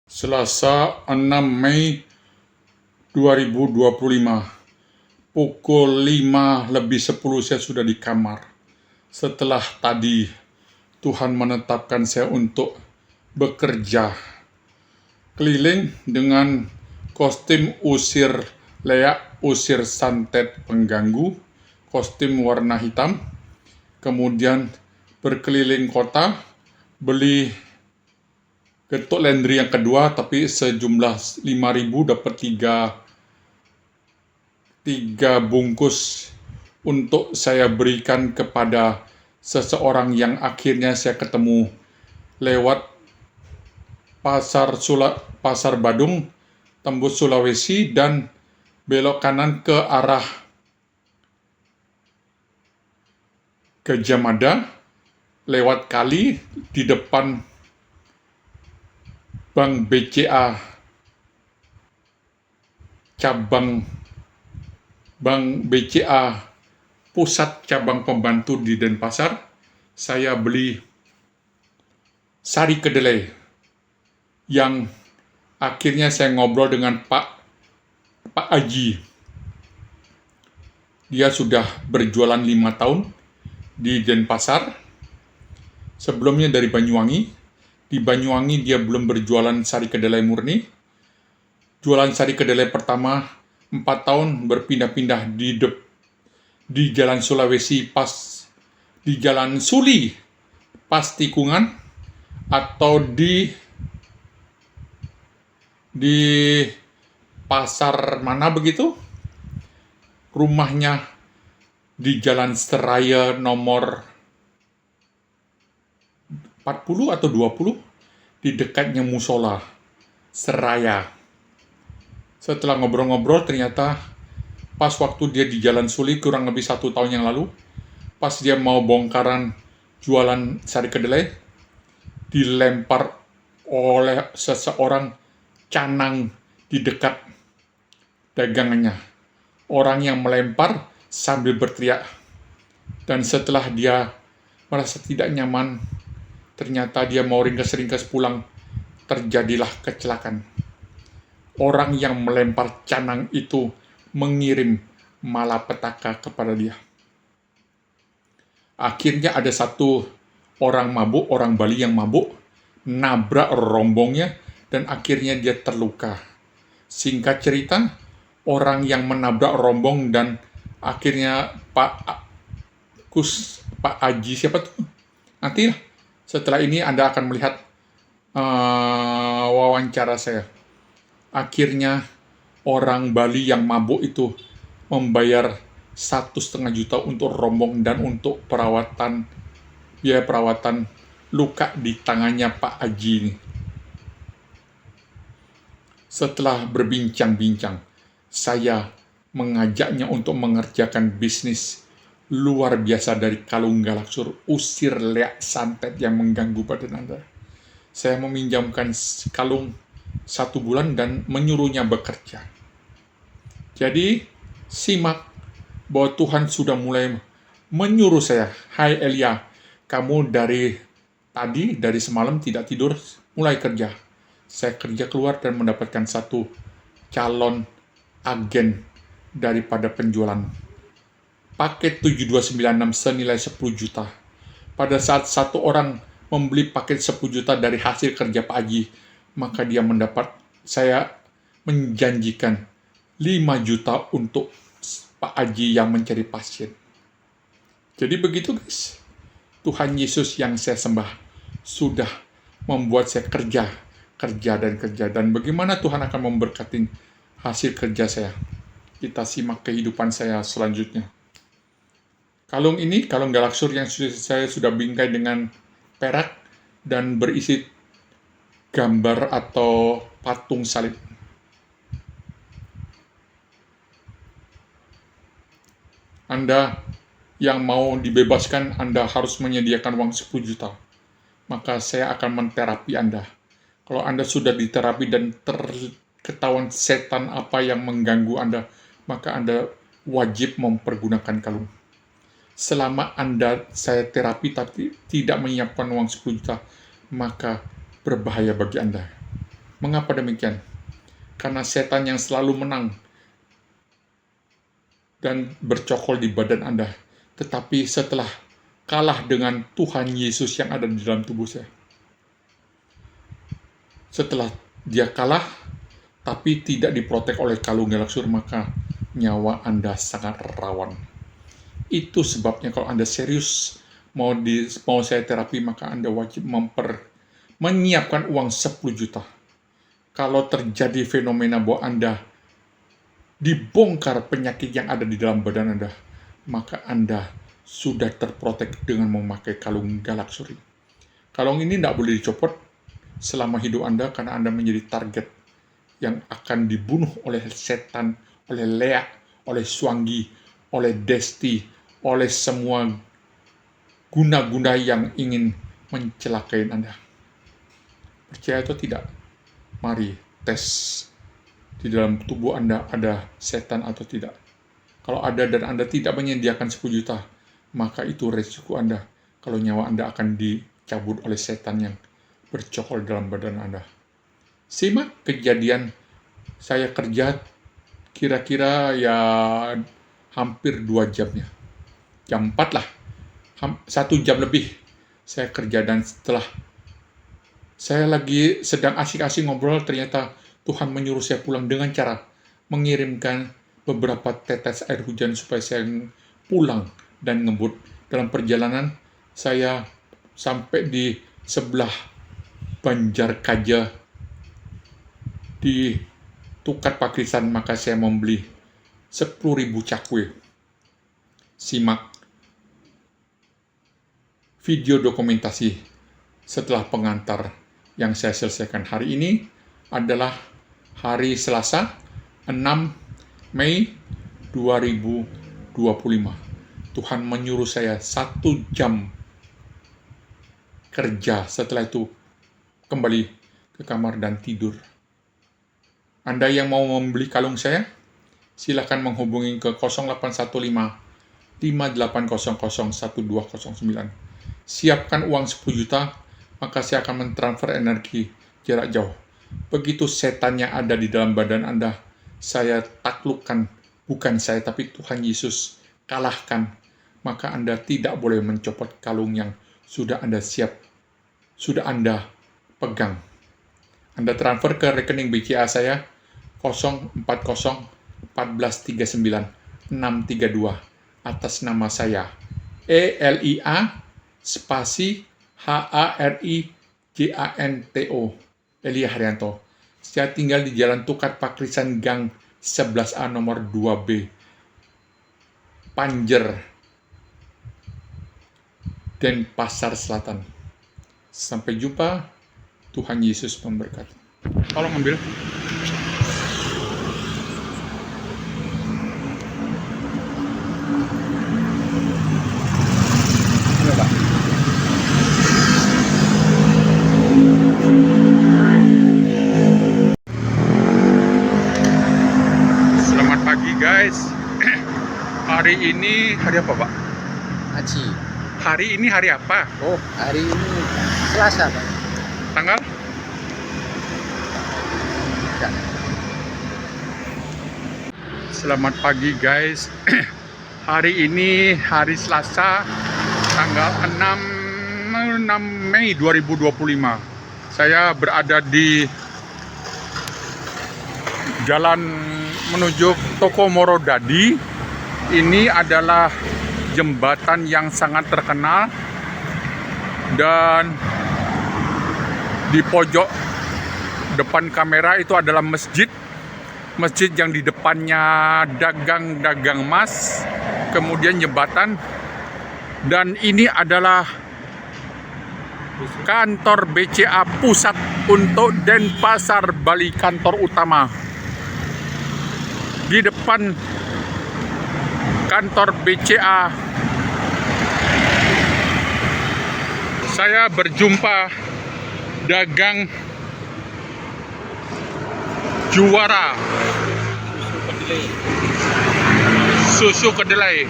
Selasa 6 Mei 2025, pukul 5:10 saya sudah di kamar. Setelah tadi Tuhan menetapkan saya untuk bekerja keliling dengan kostum usir leak, usir santet pengganggu, kostum warna hitam, kemudian berkeliling kota, beli getuk laundry yang kedua, tapi sejumlah 5.000 dapat 3 bungkus untuk saya berikan kepada seseorang yang akhirnya saya ketemu lewat pasar Badung, tembus Sulawesi dan belok kanan ke arah Gajah Mada, lewat kali di depan Bank BCA pusat cabang pembantu di Denpasar. Saya beli sari kedelai yang akhirnya saya ngobrol dengan Pak Aji. Dia sudah berjualan 5 tahun di Denpasar. Sebelumnya dari Banyuwangi. Di Banyuwangi dia belum berjualan sari kedelai murni. Jualan sari kedelai pertama 4 tahun, berpindah-pindah di Jalan Sulawesi pas di Jalan Suli pas tikungan, atau di pasar mana begitu, rumahnya di Jalan Seraya nomor 40 atau 20, di dekatnya musola Seraya. Setelah ngobrol-ngobrol, ternyata pas waktu dia di Jalan Suli kurang lebih 1 tahun yang lalu, pas dia mau bongkaran jualan sari kedelai, dilempar oleh seseorang canang di dekat dagangannya. Orang yang melempar sambil berteriak, dan setelah dia merasa tidak nyaman, ternyata dia mau ringkes-ringkes pulang, terjadilah kecelakaan. Orang yang melempar canang itu mengirim malapetaka kepada dia. Akhirnya ada satu orang mabuk, orang Bali yang mabuk, nabrak rombongnya, dan akhirnya dia terluka. Singkat cerita, orang yang menabrak rombong dan akhirnya Pak Aji, siapa tuh? Nanti setelah ini Anda akan melihat wawancara saya. Akhirnya orang Bali yang mabuk itu membayar 1,5 juta untuk rombong dan untuk biaya perawatan luka di tangannya Pak Aji ini. Setelah berbincang-bincang, saya mengajaknya untuk mengerjakan bisnis luar biasa dari kalung galaksur, usir leak santet yang mengganggu badan Anda. Saya meminjamkan kalung 1 bulan dan menyuruhnya bekerja. Jadi, simak bahwa Tuhan sudah mulai menyuruh saya, "Hai Elia, kamu dari semalam tidak tidur, mulai kerja." Saya kerja keluar dan mendapatkan 1 calon agen daripada penjualan paket 7296 senilai 10 juta. Pada saat satu orang membeli paket 10 juta dari hasil kerja Pak Haji, maka saya menjanjikan 5 juta untuk Pak Haji yang mencari pasien. Jadi begitu guys, Tuhan Yesus yang saya sembah sudah membuat saya kerja. Dan bagaimana Tuhan akan memberkati hasil kerja saya. Kita simak kehidupan saya selanjutnya. Kalung ini, kalung galaksur yang saya sudah bingkai dengan perak dan berisi gambar atau patung salib. Anda yang mau dibebaskan, Anda harus menyediakan uang 10 juta. Maka saya akan menterapi Anda. Kalau Anda sudah diterapi dan ketahuan setan apa yang mengganggu Anda, maka Anda wajib mempergunakan kalung. Selama saya terapi tapi tidak menyiapkan uang 10 juta, maka berbahaya bagi Anda. Mengapa demikian? Karena setan yang selalu menang dan bercokol di badan Anda. Tetapi setelah kalah dengan Tuhan Yesus yang ada di dalam tubuh saya, setelah dia kalah, tapi tidak diprotek oleh kalung galaksur, maka nyawa Anda sangat rawan. Itu sebabnya kalau Anda serius mau saya terapi, maka Anda wajib menyiapkan uang 10 juta. Kalau terjadi fenomena bahwa Anda dibongkar penyakit yang ada di dalam badan Anda, maka Anda sudah terprotek dengan memakai kalung galaksur. Kalung ini tidak boleh dicopot selama hidup Anda, karena Anda menjadi target yang akan dibunuh oleh setan, oleh Lea, oleh Swangi, oleh Desti, oleh semua guna-guna yang ingin mencelakai Anda. Percaya atau tidak? Mari tes di dalam tubuh Anda ada setan atau tidak. Kalau ada dan Anda tidak menyediakan 10 juta, maka itu resiko Anda kalau nyawa Anda akan dicabut oleh setan yang bercokol dalam badan Anda. Simak kejadian saya kerja kira-kira ya hampir 2 jamnya. Jam 4 lah. 1 jam lebih saya kerja, dan setelah saya lagi sedang asik-asik ngobrol, ternyata Tuhan menyuruh saya pulang dengan cara mengirimkan beberapa tetes air hujan supaya saya pulang dan ngebut. Dalam perjalanan saya sampai di sebelah Banjarkaja di Tukat Pakrisan, maka saya membeli 10.000 cakwe. Simak video dokumentasi setelah pengantar yang saya selesaikan. Hari ini adalah hari Selasa, 6 Mei 2025. Tuhan menyuruh saya 1 jam kerja, setelah itu kembali ke kamar dan tidur. Anda yang mau membeli kalung saya, silakan menghubungi ke 0815 5800 1209. Siapkan uang 10 juta, maka saya akan mentransfer energi jarak jauh. Begitu setan yang ada di dalam badan Anda, saya taklukkan, bukan saya tapi Tuhan Yesus kalahkan, maka Anda tidak boleh mencopot kalung yang sudah Anda sudah Anda pegang. Anda transfer ke rekening BCA saya 040 1439 632 atas nama saya ELIA spasi HARIJANTO, Elia Haryanto. Saya tinggal di Jalan Tukat Pakrisan Gang 11A nomor 2B, Panjer, Denpasar Selatan. Sampai jumpa, Tuhan Yesus memberkati. Tolong ambil. Selamat pagi guys. Hari ini hari apa Pak? Haji. Hari ini hari apa? Oh, hari ini Selasa, Pak. Tanggal? Ya. Selamat pagi guys. Hari ini hari Selasa, tanggal 6 Mei 2025. Saya berada di jalan menuju Toko Morodadi. Ini adalah jembatan yang sangat terkenal, dan di pojok depan kamera itu adalah masjid yang di depannya dagang emas, kemudian jembatan, dan ini adalah kantor BCA pusat untuk Denpasar, Bali, kantor utama. Di depan kantor BCA saya berjumpa dagang juara susu kedelai,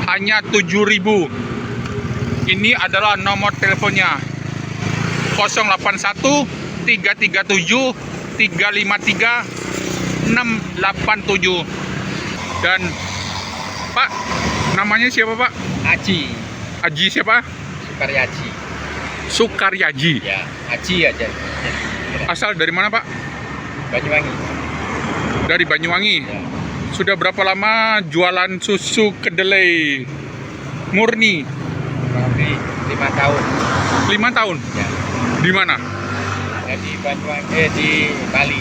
hanya 7.000. Ini adalah nomor teleponnya 081 337 353-687. Dan Pak, namanya siapa Pak? Aji. Aji siapa? Sukaryaji. Sukaryaji. Ya, Aji aja. Asal dari mana Pak? Banyuwangi. Dari Banyuwangi. Ya. Sudah berapa lama jualan susu kedelai murni? Kurang lebih 5 tahun. 5 tahun. Ya. Di mana? Ada di Banyuwangi, di Bali.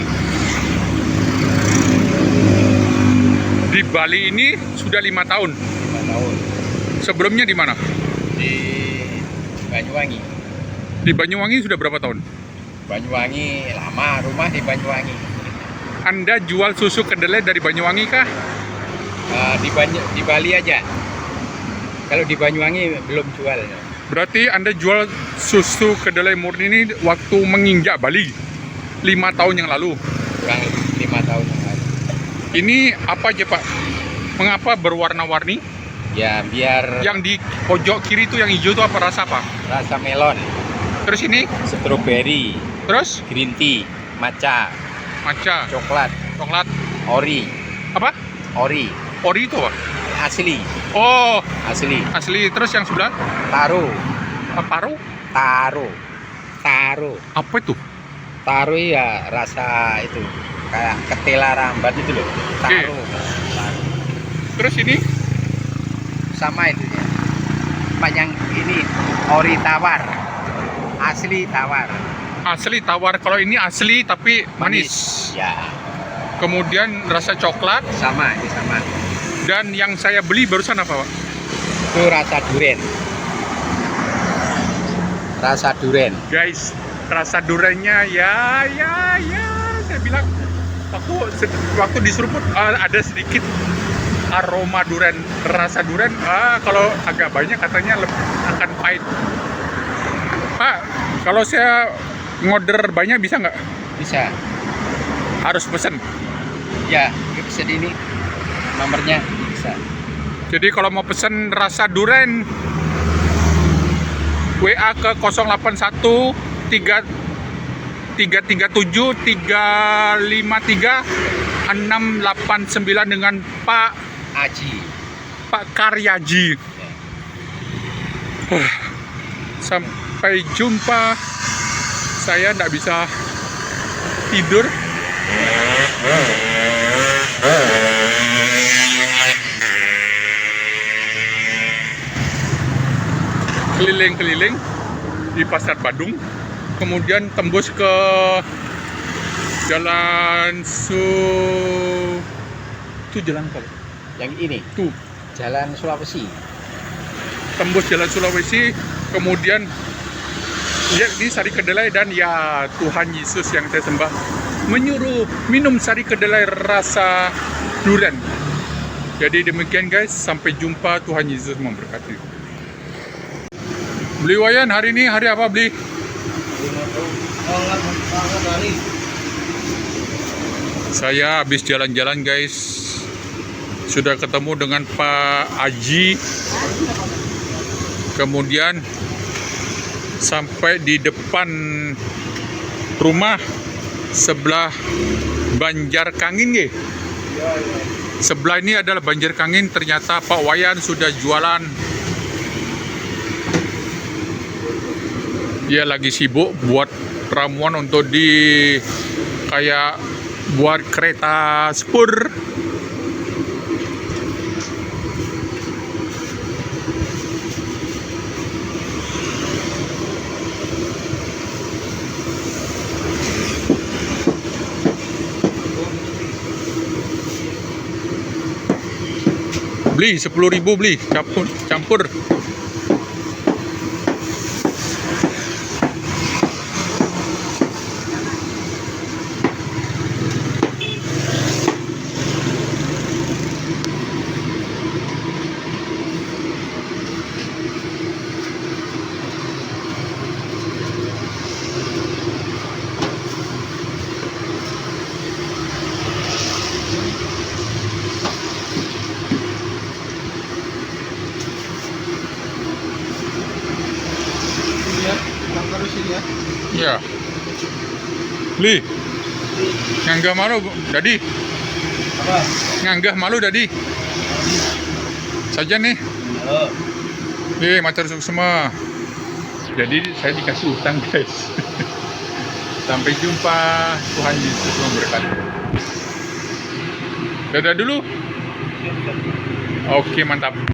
Di Bali ini sudah 5 tahun. 5 tahun. Sebelumnya di mana? Di Banyuwangi. Di Banyuwangi sudah berapa tahun? Banyuwangi lama, rumah di Banyuwangi. Anda jual susu kedelai dari Banyuwangi kah? Di Bali aja. Kalau di Banyuwangi belum jual. Berarti Anda jual susu kedelai murni ini waktu menginjak Bali 5 tahun yang lalu. Kurang lebih 5 tahun yang lalu. Ini apa aja Pak? Mengapa berwarna-warni? Ya biar Yang di pojok kiri itu yang hijau itu apa, rasa apa? rasa melon, Terus ini? strawberry, Terus? green tea, matcha, Matcha, coklat, coklat, ori, apa? ori, Ori itu apa? asli, Oh, asli, asli. Terus yang sebelah? taro, Paru? taro, taro, Apa itu? taro ya rasa itu kayak ketela rambat itu loh, taro, taro. Terus ini? Sama itu ya. Pak yang ini ori tawar, asli tawar, Asli tawar. Kalau ini asli tapi manis. Ya, Kemudian rasa coklat. sama, ini sama. Dan yang saya beli barusan apa Pak? Itu rasa duren. Rasa duren. Guys, rasa duriannya ya saya bilang waktu diseruput ada sedikit aroma durian, rasa durian. Kalau agak banyak katanya akan pahit. Pak, kalau saya ngorder banyak bisa nggak? Bisa. Harus pesen. Ya, bisa ini nomornya bisa. Jadi kalau mau pesen rasa durian, WA ke 081 337 353 689 dengan Aji. Pak Karyaji. Ya. Sampai jumpa. Saya nggak bisa tidur. Keliling-keliling di Pasar Badung, kemudian tembus ke Jalan itu jalan apa? Yang ini Tuh, Jalan Sulawesi. tembus Jalan Sulawesi, kemudian lihat di sari kedelai, dan ya Tuhan Yesus yang saya sembah menyuruh minum sari kedelai rasa durian. Jadi demikian guys, sampai jumpa, Tuhan Yesus memberkati. Beli Wayan, hari ini hari apa beli? Saya habis jalan-jalan guys, sudah ketemu dengan Pak Aji, kemudian sampai di depan rumah sebelah Banjarkangin ya. Sebelah ini adalah Banjarkangin, ternyata Pak Wayan sudah jualan. Dia lagi sibuk buat ramuan untuk kayak buat kereta spur. Beli 10.000, beli campur. Ya. Beli. Nganggah malu, Dadi. Apa? Nganggah malu, Dadi. Saja nih. Halo. Matur semua. Jadi saya dikasih utang, guys. Sampai jumpa. Tuhan Yesus memberkati. Dadah dulu. Oke, mantap.